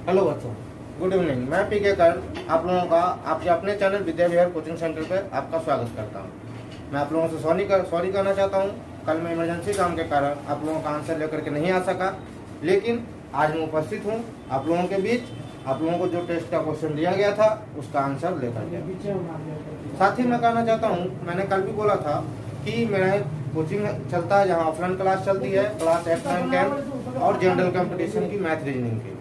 Hello बच्चों, good evening. मैं पीके कर आप लोगों का आपके अपने channel Vidya Vihar coaching centre पर आपका स्वागत करता हूं। मैं आप लोगों से सॉरी कहना चाहता हूं। कल मैं इमरजेंसी काम के कारण आप लोगों का आंसर लेकर के नहीं आ सका, लेकिन आज मैं उपस्थित हूं आप लोगों के बीच। आप लोगों को जो टेस्ट का क्वेश्चन दिया गया था उसका आंसर लेकर के। साथ ही मैं कहना चाहता हूँ, मैंने कल भी बोला था कि मेरा कोचिंग चलता है जहाँ ऑफलाइन क्लास चलती है, क्लास 8, 9, 10 और जनरल कंपटीशन की मैथ रीजनिंग की।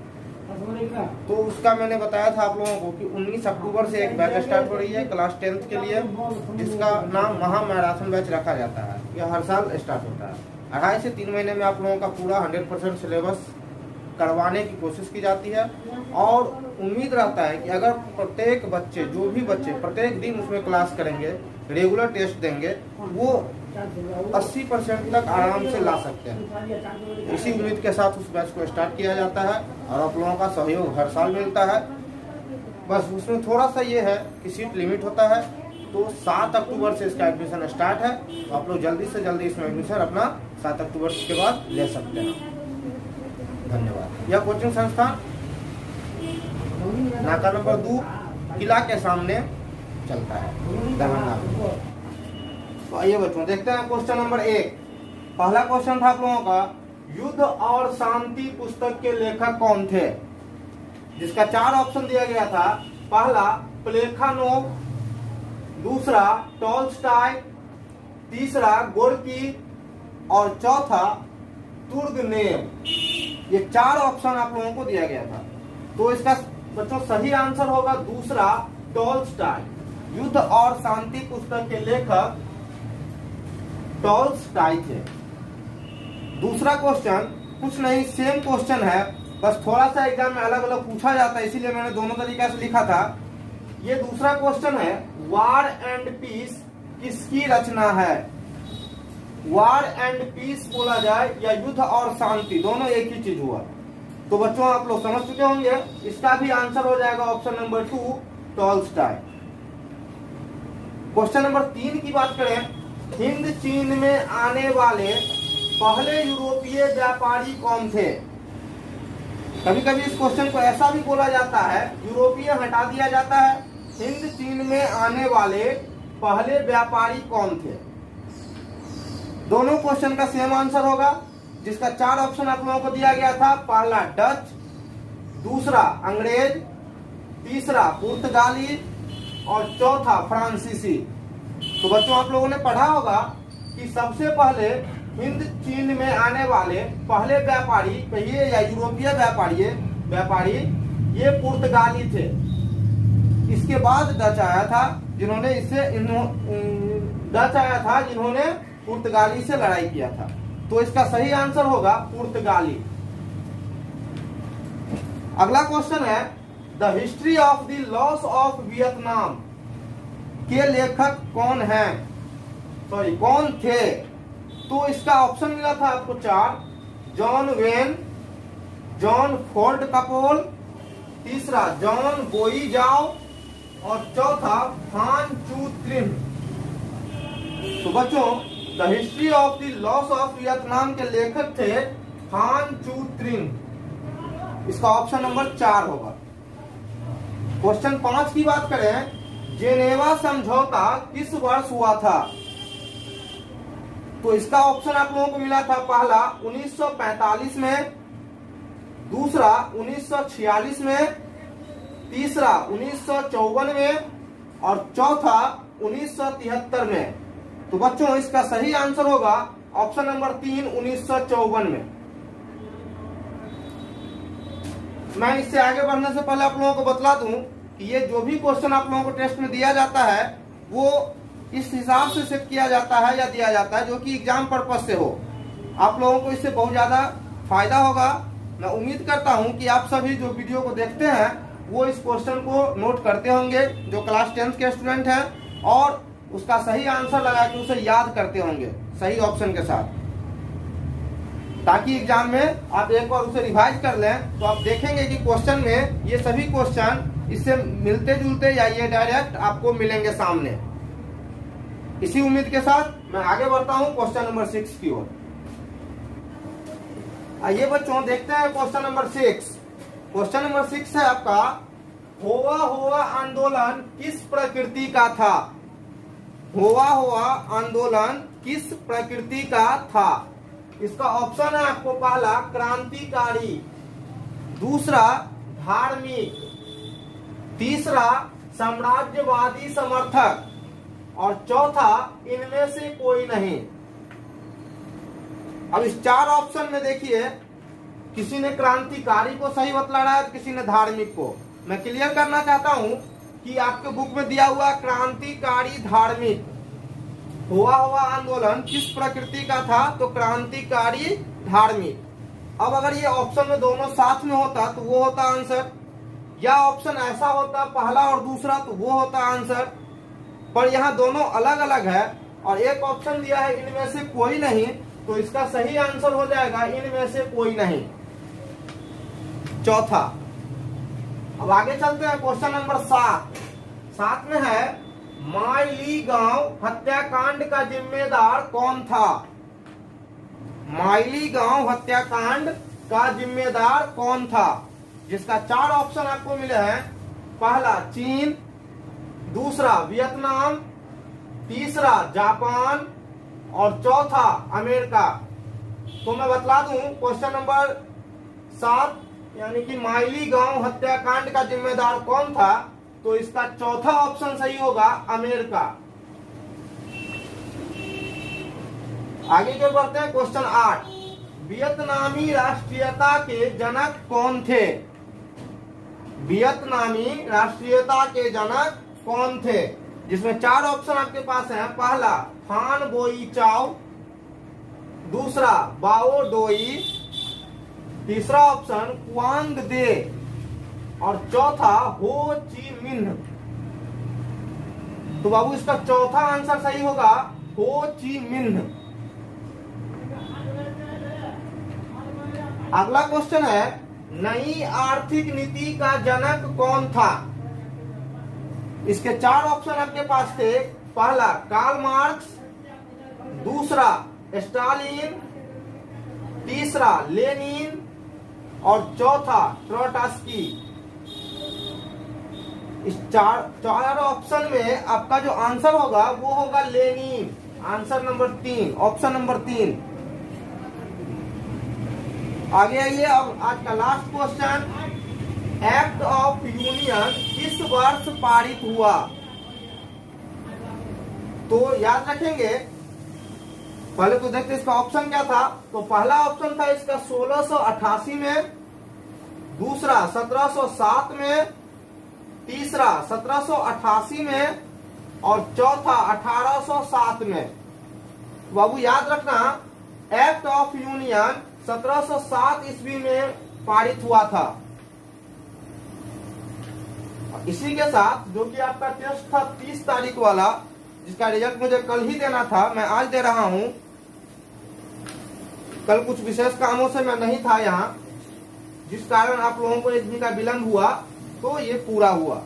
तो उसका मैंने बताया था आप लोगों को कि 19 अक्टूबर से एक बैच स्टार्ट हो रही है क्लास 10th के लिए, जिसका नाम महा मैराथन बैच रखा जाता है। यह हर साल स्टार्ट होता है। 2.5 से 3 महीने में आप लोगों का पूरा 100% सिलेबस करवाने की कोशिश की जाती है और उम्मीद रहता है कि अगर प्रत्येक बच्चे जो भी बच्चे प्रत्येक दिन उसमें क्लास करेंगे, रेगुलर टेस्ट देंगे, वो 80% तक आराम से ला सकते हैं। इसी उम्मीद के साथ उस बैच को स्टार्ट किया जाता है और आप लोगों का सहयोग हर साल मिलता है। बस उसमें थोड़ा सा ये है कि सीट लिमिट होता है, तो 7 अक्टूबर से इसका एडमिशन स्टार्ट है। तो आप लोग जल्दी से जल्दी इसमें एडमिशन अपना 7 अक्टूबर के बाद ले सकते हैं। धन्यवाद। यह कोचिंग संस्थान नाका नंबर 2 किला के सामने चलता है, दरभंगा में। तो आइए बच्चों देखते हैं क्वेश्चन नंबर 1। पहला क्वेश्चन था आप लोगों का, युद्ध और शांति पुस्तक के लेखक कौन थे? जिसका 4 ऑप्शन दिया गया था। पहला प्लेखानोव, दूसरा टॉल्स्टॉय, तीसरा गोर्की और चौथा तुर्गनेव। ये 4 ऑप्शन आप लोगों को दिया गया था। तो इसका बच्चों सही आंसर होगा दूसरा टॉल्स्टॉय। युद्ध और शांति पुस्तक के लेखक टॉल्स्टॉय थे। दूसरा क्वेश्चन कुछ नहीं, सेम क्वेश्चन है, बस थोड़ा सा एग्जाम में अलग अलग पूछा जाता है, इसीलिए मैंने दोनों तरीका से लिखा था। ये दूसरा क्वेश्चन है, वार एंड पीस किसकी रचना है? वार एंड पीस बोला जाए या युद्ध और शांति, दोनों एक ही चीज हुआ। तो बच्चों आप लोग समझ चुके होंगे, इसका भी आंसर हो जाएगा option number 2 Tolstoy. Question number 3 की बात करें, हिंद चीन में आने वाले पहले यूरोपीय व्यापारी कौन थे? कभी कभी इस क्वेश्चन को ऐसा भी बोला जाता है, यूरोपीय हटा दिया जाता है, हिंद चीन में आने वाले पहले व्यापारी कौन थे? दोनों क्वेश्चन का सेम आंसर होगा, जिसका 4 ऑप्शन आप लोगों को दिया गया था। पहला डच, दूसरा अंग्रेज, तीसरा पुर्तगाली और चौथा फ्रांसीसी। तो बच्चों आप लोगों ने पढ़ा होगा कि सबसे पहले हिंद चीन में आने वाले पहले व्यापारी कहिए या यूरोपीय व्यापारी ये पुर्तगाली थे। इसके बाद डच आया था, जिन्होंने पुर्तगाली से लड़ाई किया था। तो इसका सही आंसर होगा पुर्तगाली। अगला क्वेश्चन है, the history of the loss of Vietnam के लेखक कौन थे? तो इसका ऑप्शन मिला था आपको 4, जॉन वेन, जॉन फोर्ड कपोल, तीसरा जॉन बोईजाओ और चौथा फान चू त्रिन। तो बच्चों the history of the loss of Vietnam के लेखक थे फान चू त्रिन। इसका ऑप्शन नंबर 4 होगा। क्वेश्चन 5 की बात करें, जेनेवा समझौता किस वर्ष हुआ था? तो इसका ऑप्शन आप लोगों को मिला था, पहला 1945 में, दूसरा 1946 में, तीसरा 1954 में और चौथा 1973 में। तो बच्चों इसका सही आंसर होगा ऑप्शन नंबर 3 1954 में। मैं इससे आगे बढ़ने से पहले आप लोगों को बतला दूं कि ये जो भी क्वेश्चन आप लोगों को टेस्ट में दिया जाता है वो इस हिसाब से सेट किया जाता है या दिया जाता है जो कि एग्जाम पर्पस से हो। आप लोगों को इससे बहुत ज्यादा फायदा होगा। मैं उम्मीद करता हूं कि आप सभी जो वीडियो को देखते हैं वो इस क्वेश्चन को नोट करते होंगे, जो क्लास 10th के स्टूडेंट हैं, और उसका सही आंसर लगा के उसे याद करते होंगे सही ऑप्शन के साथ, ताकि एग्जाम में आप एक बार उसे रिवाइज कर लें तो आप देखेंगे कि क्वेश्चन में ये सभी क्वेश्चन इससे मिलते जुलते या ये डायरेक्ट आपको मिलेंगे सामने। इसी उम्मीद के साथ मैं आगे बढ़ता हूं क्वेश्चन नंबर 6 की ओर। आइए बच्चों देखते हैं क्वेश्चन नंबर 6। क्वेश्चन नंबर 6 है आपका, होवा होवा आंदोलन किस प्रकृति का था? होवा होवा आंदोलन किस प्रकृति का था? इसका ऑप्शन है आपको, पहला क्रांतिकारी, दूसरा धार्मिक, तीसरा साम्राज्यवादी समर्थक और चौथा इनमें से कोई नहीं। अब इस चार ऑप्शन में देखिए, किसी ने क्रांतिकारी को सही बतला रहा है, किसी ने धार्मिक को। मैं क्लियर करना चाहता हूं कि आपके बुक में दिया हुआ क्रांतिकारी धार्मिक। हुआ हुआ आंदोलन किस प्रकृति का था? तो क्रांतिकारी धार्मिक। अब अगर ये ऑप्शन में दोनों साथ में होता तो वो होता आंसर, या ऑप्शन ऐसा होता पहला और दूसरा तो वो होता आंसर, पर यहाँ दोनों अलग अलग है और एक ऑप्शन दिया है इनमें से कोई नहीं, तो इसका सही आंसर हो जाएगा इनमें से कोई नहीं, चौथा। अब आगे चलते हैं, क्वेश्चन नंबर 7 में है, माइलीगांव हत्याकांड का जिम्मेदार कौन था? माइलीगांव हत्याकांड का जिम्मेदार कौन था? जिसका 4 ऑप्शन आपको मिले हैं, पहला चीन, दूसरा वियतनाम, तीसरा जापान और चौथा अमेरिका। तो मैं बतला दूं, क्वेश्चन नंबर 7 यानी कि माइलीगांव हत्याकांड का जिम्मेदार कौन था, तो इसका चौथा ऑप्शन सही होगा, अमेरिका। आगे क्यों बढ़ते हैं, क्वेश्चन 8, वियतनामी राष्ट्रीयता के जनक कौन थे? वियतनामी राष्ट्रीयता के जनक कौन थे? जिसमें 4 ऑप्शन आपके पास हैं, पहला फान बोई चाओ, दूसरा बाओ डोई, तीसरा ऑप्शन क्वांग दे और चौथा हो ची मिन्ह। तो बाबू इसका चौथा आंसर सही होगा, हो ची मिन्ह। अगला क्वेश्चन है, नई आर्थिक नीति का जनक कौन था? इसके 4 ऑप्शन आपके पास थे, पहला कार्ल मार्क्स, दूसरा स्टालिन, तीसरा लेनिन और चौथा ट्रोट्स्की। इस चार ऑप्शन में आपका जो आंसर होगा वो होगा Lenin, answer number 3, option number 3। आगे आइए, अब आज का last question, act of union किस वर्ष पारित हुआ? तो याद रखेंगे, पहले तो देखते इसका ऑप्शन क्या था। तो पहला ऑप्शन था इसका 1688 में, दूसरा 1707 में, तीसरा 1788 में और चौथा 1807 में। बाबू याद रखना, एक्ट ऑफ यूनियन 1707 ईस्वी में पारित हुआ था। इसी के साथ जो कि आपका टेस्ट था 30 तारीख वाला, जिसका रिजल्ट मुझे कल ही देना था, मैं आज दे रहा हूं। कल कुछ विशेष कामों से मैं नहीं था यहाँ, जिस कारण आप लोगों को एक दिन का विलंब हुआ, तो ये पूरा हुआ।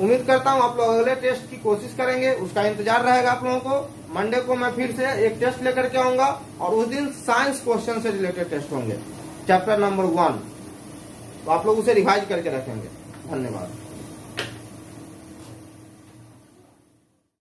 उम्मीद करता हूं आप लोग अगले टेस्ट की कोशिश करेंगे, उसका इंतजार रहेगा आप लोगों को। मंडे को मैं फिर से एक टेस्ट लेकर के आऊंगा और उस दिन साइंस क्वेश्चन से रिलेटेड टेस्ट होंगे, चैप्टर नंबर 1। तो आप लोग उसे रिवाइज करके रखेंगे। धन्यवाद।